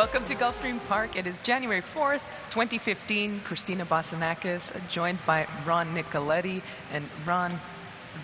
Welcome to Gulfstream Park. It is January 4th, 2015. Christina Basanakis, joined by Ron Nicoletti. And Ron, a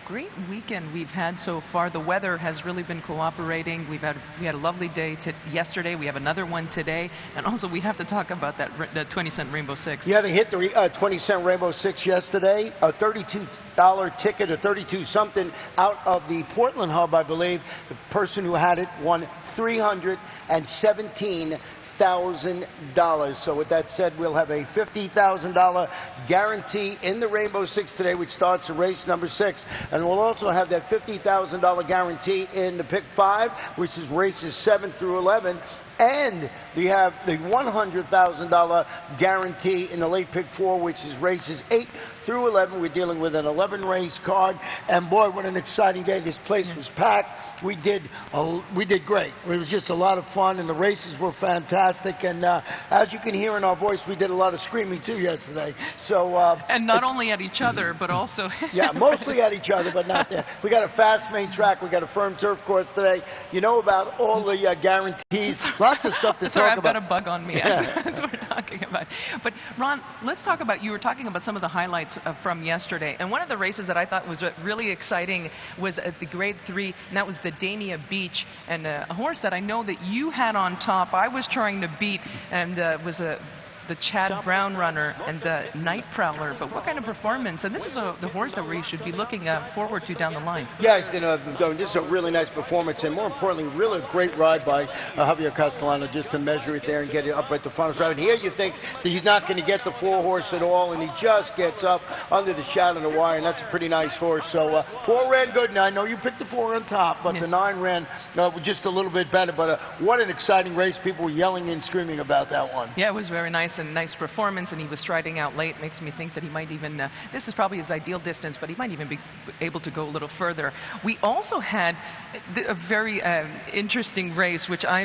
great weekend we've had so far. The weather has really been cooperating. We had a lovely day yesterday. We have another one today. And also we have to talk about that 20-cent Rainbow Six. Yeah, they hit the 20-cent Rainbow Six yesterday. A $32 ticket, or 32-something, out of the Portland hub, I believe. The person who had it won $317,000. So with that said, we'll have a $50,000 guarantee in the Rainbow Six today, which starts at race number 6. And we'll also have that $50,000 guarantee in the Pick 5, which is races 7 through 11. And we have the $100,000 guarantee in the late Pick 4, which is races 8 through 11. We're dealing with an 11-race card. And boy, what an exciting day. This place was packed. We did great. It was just a lot of fun, and the races were fantastic. And as you can hear in our voice, we did a lot of screaming, too, yesterday. So and not only at each other, but also... yeah, mostly at each other, but not there. We got a fast main track. We got a firm turf course today. You know about all the guarantees. Lots of stuff to talk about. I've got a bug on me. Yeah. That's what we're talking about. But, Ron, let's talk about... You were talking about some of the highlights from yesterday. And one of the races that I thought was really exciting was at the Grade 3, and that was the Dania Beach, and a horse that I know that you had on top. I was trying to beat, and was the Chad Brown runner and Night Prowler. But what kind of performance? And this is the horse that we should be looking forward to down the line. Yeah, this is a really nice performance, and more importantly, really a great ride by Javier Castellano, just to measure it there and get it up at the final stride. And here you think that he's not going to get the 4 horse at all, and he just gets up under the shadow of the wire, and that's a pretty nice horse. So 4 ran good. Now I know you picked the 4 on top, but the 9 ran just a little bit better. But what an exciting race. People were yelling and screaming about that one. Yeah, it was very nice. And nice performance, and he was striding out late. Makes me think that he might even, this is probably his ideal distance, but he might even be able to go a little further. We also had a very interesting race, which I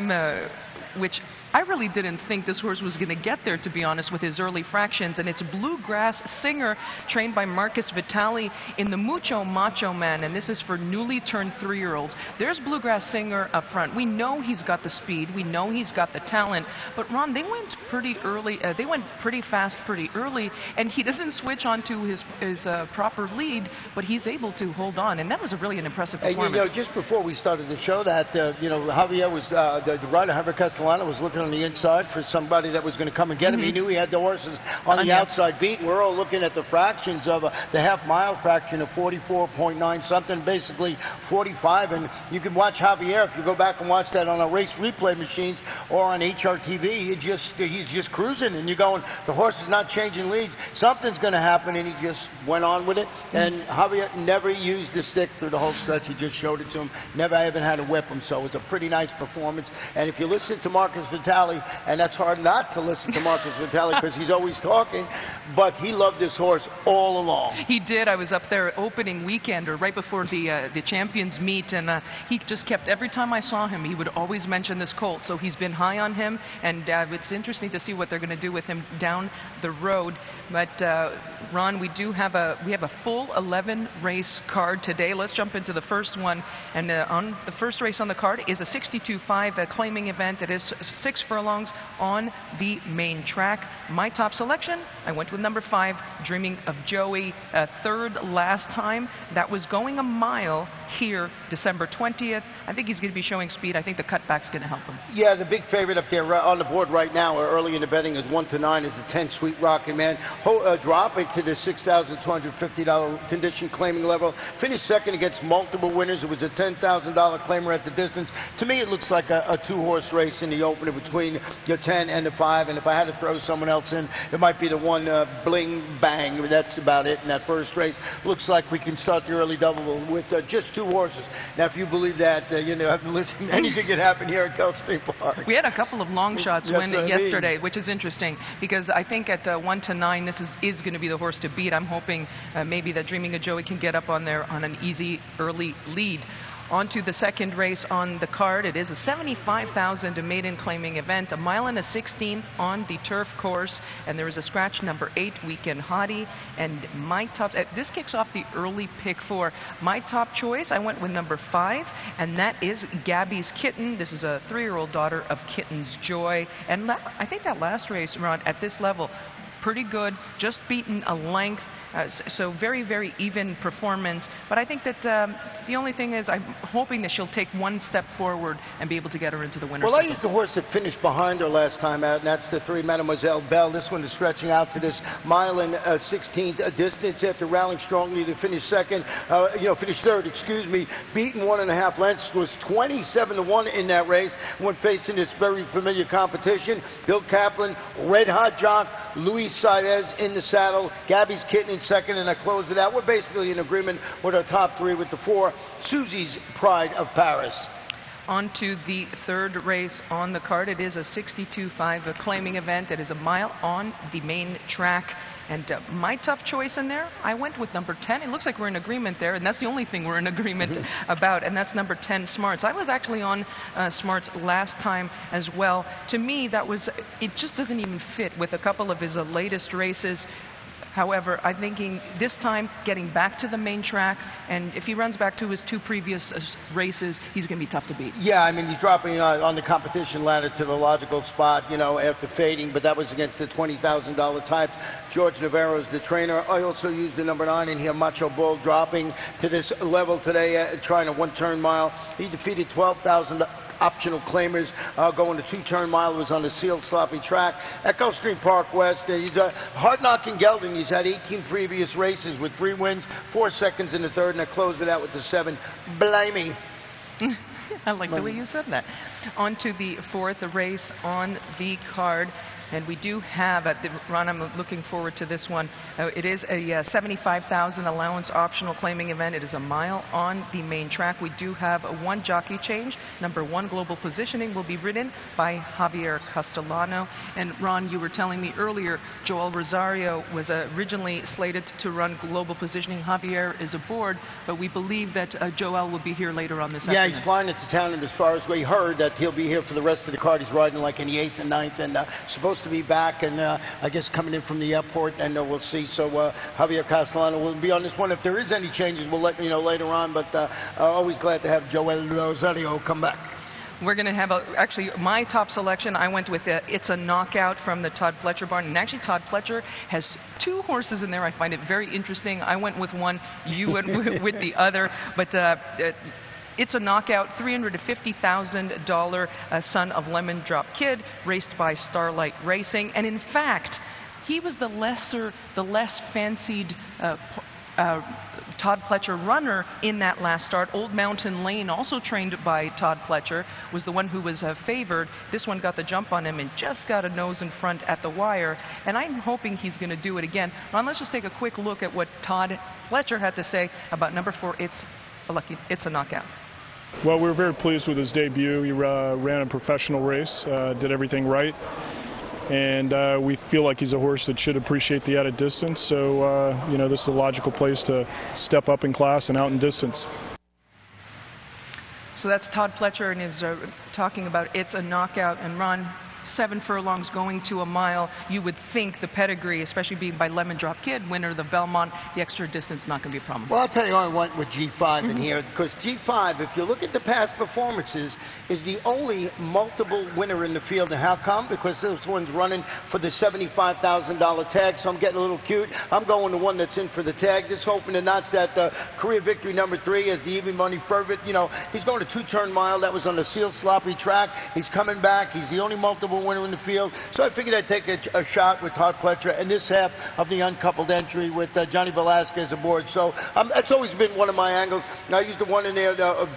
really didn't think this horse was going to get there, to be honest, with his early fractions. And it's Bluegrass Singer, trained by Marcus Vitali in the Mucho Macho Man. And this is for newly turned 3-year-olds. There's Bluegrass Singer up front. We know he's got the speed. We know he's got the talent. But, Ron, they went pretty early. They went pretty fast pretty early. And he doesn't switch onto his proper lead, but he's able to hold on. And that was really an impressive performance. Just before we started the show, that, Javier was, the rider, Javier Castellano, was looking on the inside for somebody that was going to come and get him. He knew he had the horses on the outside beat. We're all looking at the fractions of the half-mile fraction of 44.9 something, basically 45. And you can watch Javier, if you go back and watch that on our race replay machines or on HRTV, he's just cruising, and you're going, the horse is not changing leads. Something's going to happen, and he just went on with it. And Javier never used the stick through the whole stretch. He just showed it to him. Never even had to whip him. So it was a pretty nice performance. And if you listen to Marcus Vitali, and that's hard not to listen to Marcus Vitali because he's always talking, but he loved this horse all along. He did. I was up there opening weekend, or right before the champions meet, and he just kept, every time I saw him, he would always mention this colt. So he's been high on him, and it's interesting to see what they're going to do with him down the road. But Ron, we have a full 11-race card today. Let's jump into the first one, and on the first race on the card is a 62.5 claiming event. It is 6 furlongs on the main track. My top selection, I went with number 5, Dreaming of Joey, 3rd last time. That was going a mile here December 20th. I think he's going to be showing speed. I think the cutback's going to help him. Yeah, the big favorite up there on the board right now, or early in the betting, is 1-9 is the 10 Sweet Rockin' Man. Dropping to the $6,250 condition claiming level. Finished second against multiple winners. It was a $10,000 claimer at the distance. To me, it looks like a 2-horse race in the opener between the 10 and the 5. And if I had to throw someone else in, it might be the one Bling Bang. That's about it in that first race. Looks like we can start the early double with just 2 horses. Now, if you believe that, listen, anything could happen here at Gulfstream Park. We had a couple of long shots winning yesterday, which is interesting because I think at 1-9, this is going to be the horse to beat. I'm hoping maybe that Dreaming of Joey can get up on there on an easy early lead. On to the second race on the card. It is a $75,000 maiden claiming event, a mile and a 16th on the turf course, and there is a scratch number 8 weekend hottie. And my top, this kicks off the early pick 4. My top choice, I went with number 5, and that is Gabby's Kitten. This is a 3-year-old daughter of Kitten's Joy, and I think that last race, Ron, at this level, pretty good, just beaten a length. So very, very even performance. But I think that the only thing is I'm hoping that she'll take one step forward and be able to get her into the winner's Well, I circle. used the horse that finished behind her last time out, and that's the 3 Mademoiselle Belle. This one is stretching out to this mile and 16th distance after rallying strongly to finish second. Finish third, excuse me. Beaten 1.5 lengths, was 27-1 in that race when facing this very familiar competition. Bill Kaplan, red hot jock, Luis Saez in the saddle, Gabby's Kitten in second, and I closed it out. We're basically in agreement with our top 3 with the 4. Susie's Pride of Paris. On to the third race on the card. It is a 62.5 claiming event. It is a mile on the main track. And my tough choice in there, I went with number 10. It looks like we're in agreement there, and that's the only thing we're in agreement about, and that's number 10, Smarts. I was actually on Smarts last time as well. To me, it just doesn't even fit with a couple of his latest races. However, I'm thinking this time getting back to the main track, and if he runs back to his 2 previous races, he's going to be tough to beat. Yeah, I mean, he's dropping on the competition ladder to the logical spot, after fading, but that was against the $20,000 type. George Navarro's the trainer. I also used the number 9 in here, Macho Bull, dropping to this level today, trying a 1-turn mile. He defeated 12,000 optional claimers, going to 2-turn mile. It was on the sealed sloppy track at Gulfstream Park West. He's a hard-knocking gelding. He's had 18 previous races with 3 wins, 4 seconds in the third, and I closed it out with the 7. Blimey. I like the way you said that. On to the fourth race on the card. And we do have, Ron, I'm looking forward to this one. It is a 75,000 allowance optional claiming event. It is a mile on the main track. We do have a 1 jockey change. Number 1 global positioning will be ridden by Javier Castellano. And Ron, you were telling me earlier, Joel Rosario was originally slated to run global positioning. Javier is aboard, but we believe that Joel will be here later on this afternoon. Yeah, he's flying into town, and as far as we heard, that he'll be here for the rest of the card. He's riding like in the 8th and 9th, and supposed to be back, and I guess coming in from the airport, and we'll see. So Javier Castellano will be on this one. If there is any changes, we'll let you know later on, but always glad to have Joel Rosario come back. We're going to have, actually, my top selection, I went with It's a Knockout from the Todd Pletcher barn. And actually, Todd Pletcher has 2 horses in there. I find it very interesting. I went with one, you went with the other. But It's a Knockout, $350,000 son of Lemon Drop Kid, raced by Starlight Racing. And in fact, he was the less fancied Todd Pletcher runner in that last start. Old Mountain Lane, also trained by Todd Pletcher, was the one who was favored. This one got the jump on him and just got a nose in front at the wire. And I'm hoping he's going to do it again. Ron, let's just take a quick look at what Todd Pletcher had to say about number 4, It's a Knockout. Well, we were very pleased with his debut. He ran a professional race, did everything right. And we feel like he's a horse that should appreciate the added distance. So, this is a logical place to step up in class and out in distance. So that's Todd Pletcher, and is talking about It's a Knockout. And Ron, 7 furlongs going to a mile. You would think the pedigree, especially being by Lemon Drop Kid, winner of the Belmont, the extra distance not going to be a problem. Well, I'll tell you, I went with G5 in here, because G5, if you look at the past performances, is the only multiple winner in the field. And how come? Because this one's running for the $75,000 tag, so I'm getting a little cute. I'm going to one that's in for the tag, just hoping to notch that career victory number 3 as the even money fervent. He's going to 2-turn mile. That was on the sealed sloppy track. He's coming back. He's the only multiple winner in the field. So I figured I'd take a shot with Todd Pletcher and this half of the uncoupled entry with Johnny Velasquez aboard. So that's always been one of my angles. I used the one in there of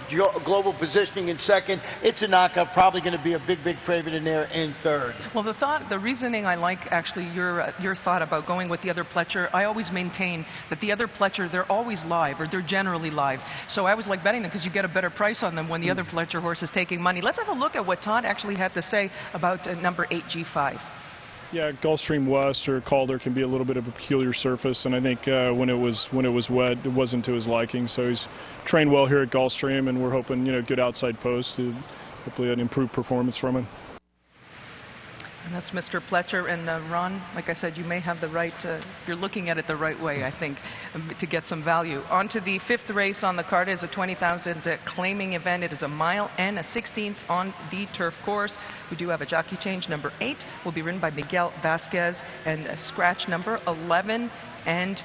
global positioning in second. It's a Knockout, probably going to be a big favorite in there in third. Well, the reasoning I like, actually, your thought about going with the other Pletcher. I always maintain that the other Pletcher, they're always live, or they're generally live. So I always like betting them because you get a better price on them when the other Pletcher horse is taking money. Let's have a look at what Todd actually had to say about number 8, G5. Yeah, Gulfstream West or Calder can be a little bit of a peculiar surface, and I think when it was wet, it wasn't to his liking. So he's trained well here at Gulfstream, and we're hoping, good outside post to hopefully an improved performance from him. And that's Mr. Pletcher. And Ron, like I said, you may have the right, you're looking at it the right way, I think, to get some value. On to the 5th race on the card. It is a 20,000 claiming event. It is a mile and a 16th on the turf course. We do have a jockey change. Number 8 will be ridden by Miguel Vasquez, and scratch number 11 and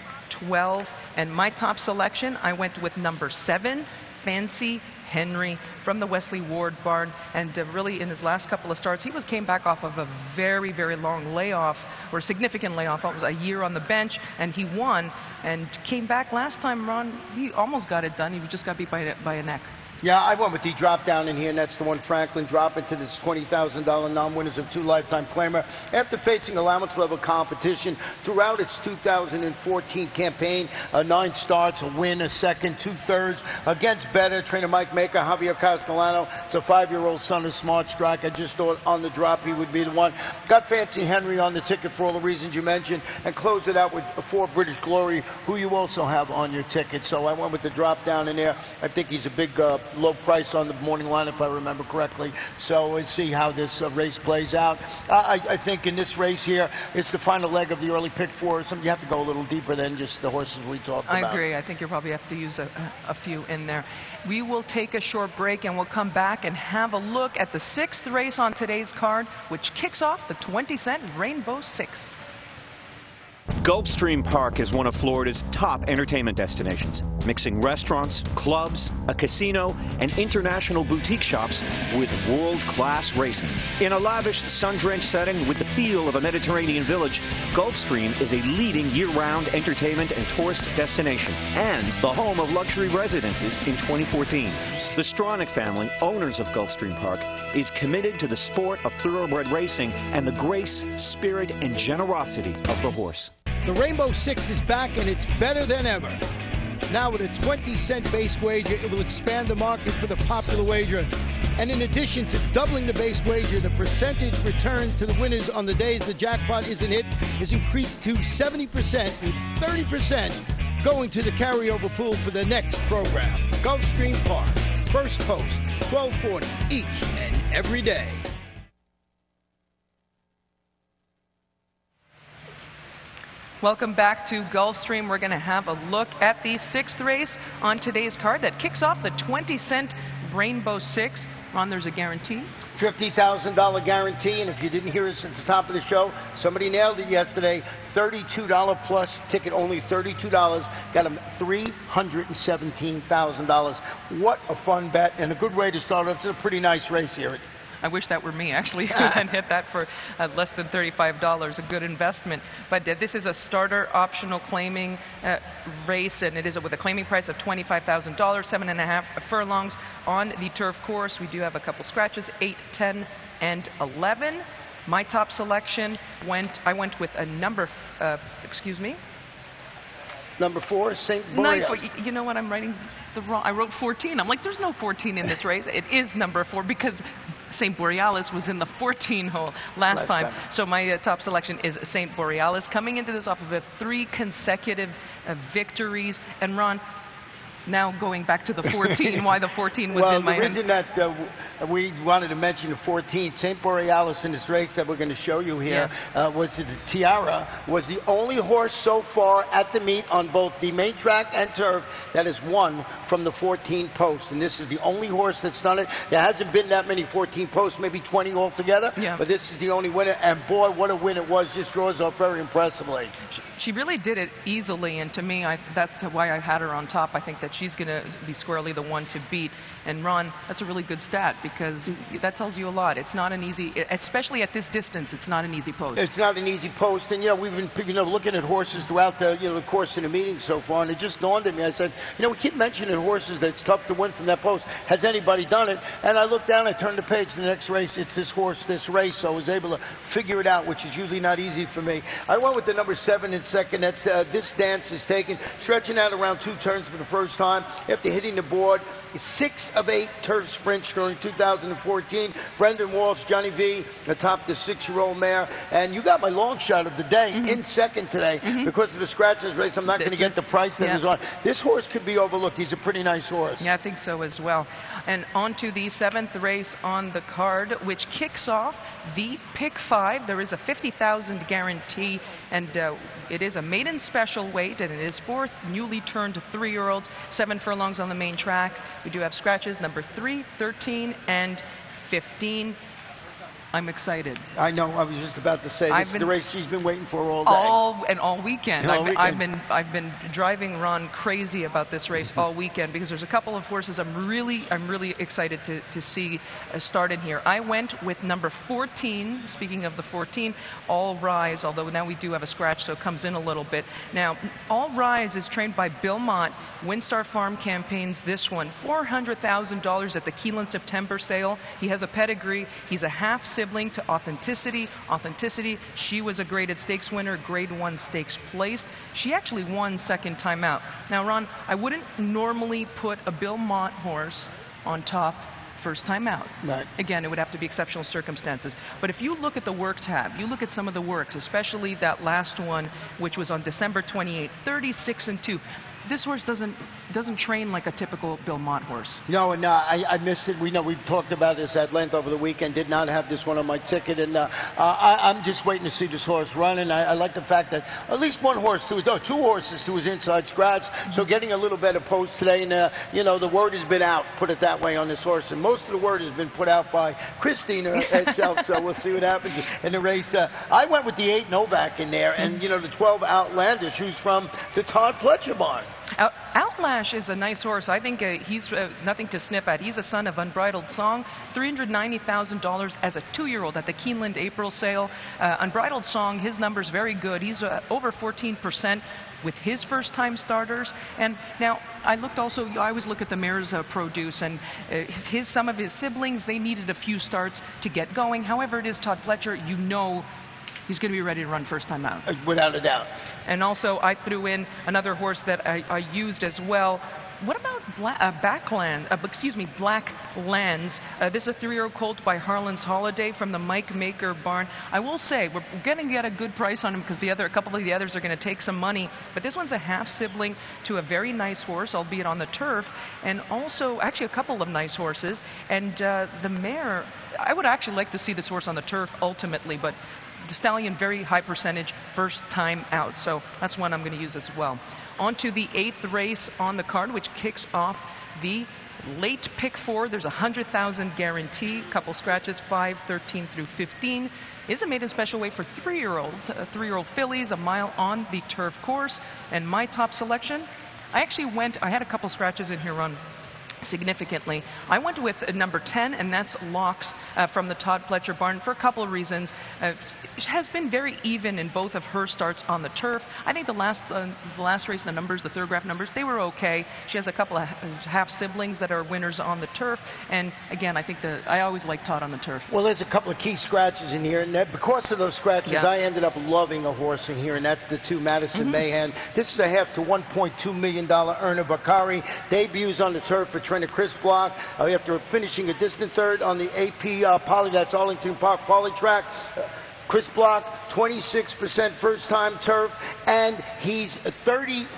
12. And my top selection, I went with number 7, Fancy Henry, from the Wesley Ward barn. And really in his last couple of starts, he came back off of a very, very long layoff, or significant layoff. It was a year on the bench, and he won and came back last time. Ron, he almost got it done. He just got beat by a neck. Yeah, I went with the drop down in here, and that's the one Franklin dropping to this $20,000 non-winners of 2 lifetime claimer. After facing allowance level competition throughout its 2014 campaign, 9 starts, a win, a second, 2/3 against better trainer Mike Maker, Javier Castellano. It's a 5-year-old son of Smart Strike. I just thought on the drop he would be the one. Got Fancy Henry on the ticket for all the reasons you mentioned, and closed it out with 4 British Glory, who you also have on your ticket. So I went with the drop down in there. I think he's a big low price on the morning line, if I remember correctly. So we'll see how this race plays out. I think in this race here, it's the final leg of the early pick 4. You have to go a little deeper than just the horses we talked about. I agree. I think you'll probably have to use a few in there. We will take a short break, and we'll come back and have a look at the 6th race on today's card, which kicks off the 20-cent Rainbow 6. Gulfstream Park is one of Florida's top entertainment destinations, mixing restaurants, clubs, a casino, and international boutique shops with world-class racing. In a lavish, sun-drenched setting with the feel of a Mediterranean village, Gulfstream is a leading year-round entertainment and tourist destination and the home of luxury residences in 2014. The Stronach family, owners of Gulfstream Park, is committed to the sport of thoroughbred racing and the grace, spirit, and generosity of the horse. The Rainbow 6 is back, and it's better than ever. Now with a 20-cent base wager, it will expand the market for the popular wager. And in addition to doubling the base wager, the percentage return to the winners on the days the jackpot isn't hit is increased to 70%, with 30% going to the carryover pool for the next program. Gulfstream Park, first post, 1240 each and every day. Welcome back to Gulfstream. We're going to have a look at the 6th race on today's card that kicks off the 20-cent Rainbow 6. Ron, there's a guarantee. $50,000 guarantee, and if you didn't hear us at the top of the show, somebody nailed it yesterday. $32 plus ticket, only $32. Got him $317,000. What a fun bet and a good way to start off. It's a pretty nice race here. I wish that were me, actually, and hit that for less than $35. A good investment. But this is a starter optional claiming race, and it is with a claiming price of $25,000, 7.5 furlongs on the turf course. We do have a couple scratches, 8, 10, and 11. My top selection I went with a number, Number 4, St. Borealis. You know what? I'm writing the wrong. I wrote 14. I'm like, there's no 14 in this race. It is number 4 because St. Borealis was in the 14 hole last time. So my top selection is St. Borealis, coming into this off of 3 consecutive victories. And Ron, now going back to the 14, why the 14 was in my hand. Well, the reason that we wanted to mention the 14, St. Borealis in this race that we're going to show you here, was the Tiara, was the only horse so far at the meet on both the main track and turf that has won from the 14 post. And this is the only horse that's done it. There hasn't been that many 14 posts, maybe 20 altogether, but this is the only winner. And boy, what a win it was. Just draws off very impressively. She really did it easily, and to me, that's why I had her on top. I think that she's going to be squarely the one to beat. And Ron, that's a really good stat because that tells you a lot. It's not an easy, especially at this distance, it's not an easy post. It's not an easy post. And, we've been, looking at horses throughout the, the course of the meeting so far, and it just dawned on me. I said, we keep mentioning horses that's tough to win from that post. Has anybody done it? And I looked down, I turned the page, the next race, it's this horse, this race, so I was able to figure it out, which is usually not easy for me. I went with the number 7 in second. That's This Dance is taken, stretching out around 2 turns for the first time after hitting the board. 6 of 8 turf sprints during 2014. Brendan Walsh, Johnny V, atop the 6-year-old mare. And you got my long shot of the day in second today. Because of the scratches race, I'm not going to get the price that is on. This horse could be overlooked. He's a pretty nice horse. Yeah, I think so as well. And on to the 7th race on the card, which kicks off the Pick 5. There is a $50,000 guarantee, and it is a maiden special weight, and it is for newly turned 3-year-olds. 7 furlongs on the main track. We do have scratches number 3, 13, and 15. I'm excited. I know. I was just about to say this is the race she's been waiting for all day. All weekend. I've been driving Ron crazy about this race all weekend because there's a couple of horses I'm really excited to see start in here. I went with number 14. Speaking of the 14, All Rise. Although now we do have a scratch, so it comes in a little bit. Now, All Rise is trained by Bill Mott. Windstar Farm campaigns this one. $400,000 at the Keeneland September sale. He has a pedigree. He's a half sibling to Authenticity. She was a graded stakes winner, grade 1 stakes placed. She actually won second time out. Now, Ron, I wouldn't normally put a Bill Mott horse on top first time out. Right. Again, it would have to be exceptional circumstances. But if you look at the work tab, you look at some of the works, especially that last one, which was on December 28th, 36-2. This horse doesn't train like a typical Bill Mott horse. No, and I missed it. We've talked about this at length over the weekend. Did not have this one on my ticket, and I'm just waiting to see this horse run. And I like the fact that at least two horses to his inside scratch. So getting a little better post today, and the word has been out, put it that way, on this horse, and most of the word has been put out by Christina herself. So we'll see what happens in the race. I went with the 8 Novak in there, and the 12 Outlandish, who's from the Todd Fletcher barn. Outlash is a nice horse. I think he's nothing to sniff at. He's a son of Unbridled Song. $390,000 as a 2-year-old at the Keeneland April sale. Unbridled Song, his number's very good. He's over 14% with his first-time starters. And now I always look at the mare's produce, and some of his siblings, they needed a few starts to get going. However, it is Todd Fletcher. He's going to be ready to run first time out. Without a doubt. And also, I threw in another horse that I used as well. What about Black Lands? This is a 3-year-old colt by Harlan's Holiday from the Mike Maker barn. I will say, we're going to get a good price on him because a couple of the others are going to take some money. But this one's a half-sibling to a very nice horse, albeit on the turf. And also, actually, a couple of nice horses. And the mare, I would actually like to see this horse on the turf ultimately, but the stallion, very high percentage, first time out. So that's one I'm going to use as well. On to the 8th race on the card, which kicks off the late Pick 4. There's a $100,000 guarantee. Couple scratches, 5, 13 through 15. Is a maiden special weight for 3-year-olds. 3-year-old fillies, a mile on the turf course. And my top selection, I had a couple scratches in here on significantly. I went with number 10, and that's Locks from the Todd Fletcher barn for a couple of reasons. She has been very even in both of her starts on the turf. I think the last race, the numbers, the Thurgraph numbers, they were okay. She has a couple of half siblings that are winners on the turf, and again, I always like Todd on the turf. Well, there's a couple of key scratches in here, and because of those scratches, I ended up loving a horse in here, and that's the 2 Madison Mayhem. This is a half to $1.2 million earner. Bakari debuts on the turf for trainer Chris Block after finishing a distant third on the AP Poly, that's Arlington Park Poly track. Chris Block, 26% first-time turf, and he's 33%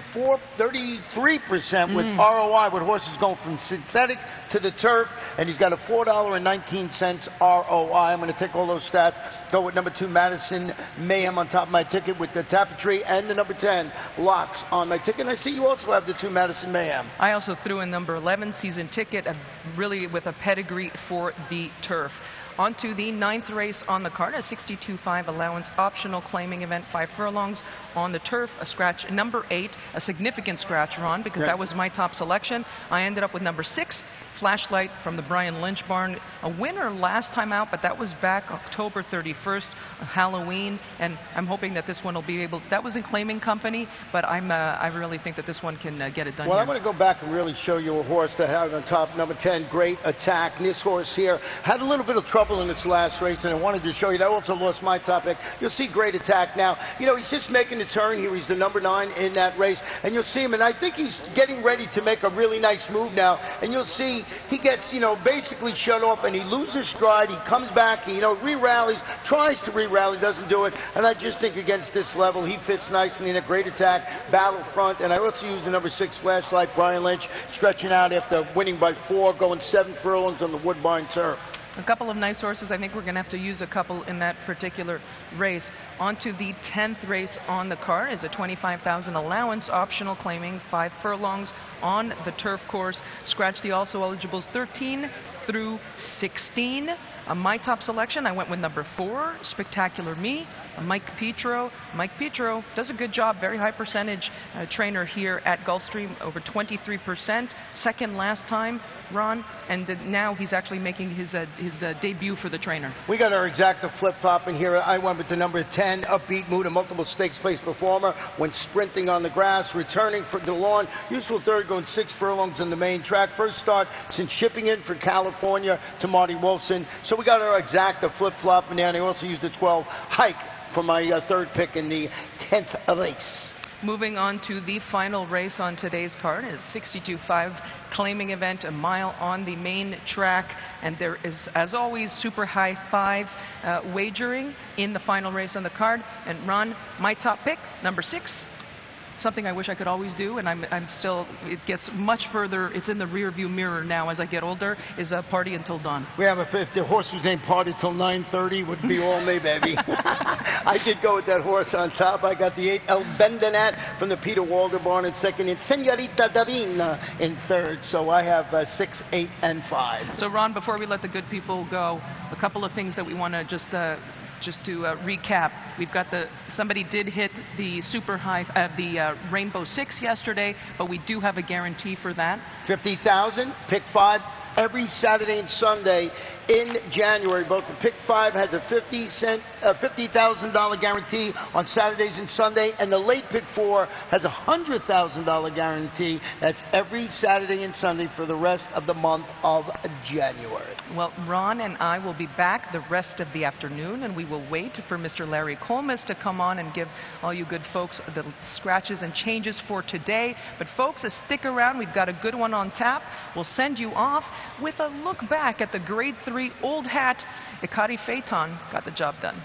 with ROI, with horses going from synthetic to the turf, and he's got a $4.19 ROI. I'm going to take all those stats, go with number 2, Madison Mayhem on top of my ticket with the Tapestry, and the number 10, Locks on my ticket. And I see you also have the 2 Madison Mayhem. I also threw in number 11, Season Ticket, really with a pedigree for the turf. On to the 9th race on the card, a 62.5 allowance optional claiming event, 5 furlongs on the turf, a scratch number 8, a significant scratch, Ron, because that was my top selection. I ended up with number 6, Flashlight from the Brian Lynch barn. A winner last time out, but that was back October 31st, Halloween, and I'm hoping that this one will be able. That was in claiming company, but I really think that this one can get it done. Well, here. I'm going to go back and really show you a horse that had on top, number 10, Great Attack. And this horse here had a little bit of trouble in its last race, and I wanted to show you that. I also lost my top pick. You'll see Great Attack now. You know, he's just making the turn here. He's the number 9 in that race, and you'll see him, and I think he's getting ready to make a really nice move now, and you'll see he gets, you know, basically shut off, and he loses stride. He comes back, he, you know, re-rallies, tries to re-rally, doesn't do it, and I just think against this level, he fits nicely in a Great Attack, Battlefront, and I also use the number 6 Flashlight, Brian Lynch, stretching out after winning by 4, going 7 furlongs on the Woodbine turf. A couple of nice horses. I think we're going to have to use a couple in that particular race. On to the 10th race on the card is a 25,000 allowance, optional, claiming 5 furlongs on the turf course. Scratch the also eligibles 13 through 16. My top selection, I went with number 4, Spectacular Me, Mike Petro. Mike Petro does a good job, very high percentage trainer here at Gulfstream, over 23%. Second last time, Ron, and now he's actually making his debut for the trainer. We got our exacta flip-flop in here. I went with the number 10, Upbeat Mood, a multiple stakes place performer, when sprinting on the grass, returning for the lawn. Useful third, going 6 furlongs on the main track. First start since shipping in for California to Marty Wolfson. So we got our exacta flip-flop in there, and I also used the 12 Hike for my third pick in the 10th race. Moving on to the final race on today's card is 62.5 claiming event, a mile on the main track, and there is, as always, super high 5 wagering in the final race on the card. And Ron, my top pick, number 6. Something I wish I could always do, and I'm still, it gets much further, it's in the rear view mirror now as I get older, is a Party Until Dawn. We have if the horse was named Party Till 9:30, would be all me, baby. I did go with that horse on top. I got the 8 El Bendenat from the Peter Walder barn in second, and Senorita Davina in third. So I have 6, 8, and 5. So Ron, before we let the good people go, a couple of things that we want to just to recap. We've got somebody did hit the super high, the Rainbow 6 yesterday, but we do have a guarantee for that. 50,000, pick 5 every Saturday and Sunday in January. Both the pick 5 has a $50,000 guarantee on Saturdays and Sunday, and the late pick 4 has a $100,000 guarantee. That's every Saturday and Sunday for the rest of the month of January. Well, Ron and I will be back the rest of the afternoon, and we will wait for Mr. Larry Colmas to come on and give all you good folks the scratches and changes for today. But folks, stick around. We've got a good one on tap. We'll send you off with a look back at the Grade 3 Old Hat. Ikari Phaeton got the job done.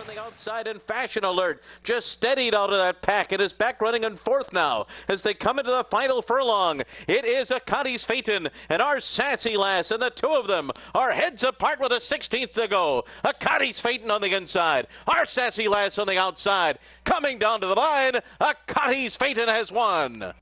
On the outside in Fashion Alert, just steadied out of that pack. It is back running in 4th now as they come into the final furlong. It is Akati's Phaeton and our Sassy Lass, and the two of them are heads apart with a 16th to go. Akati's Phaeton on the inside, our Sassy Lass on the outside. Coming down to the line, Akati's Phaeton has won.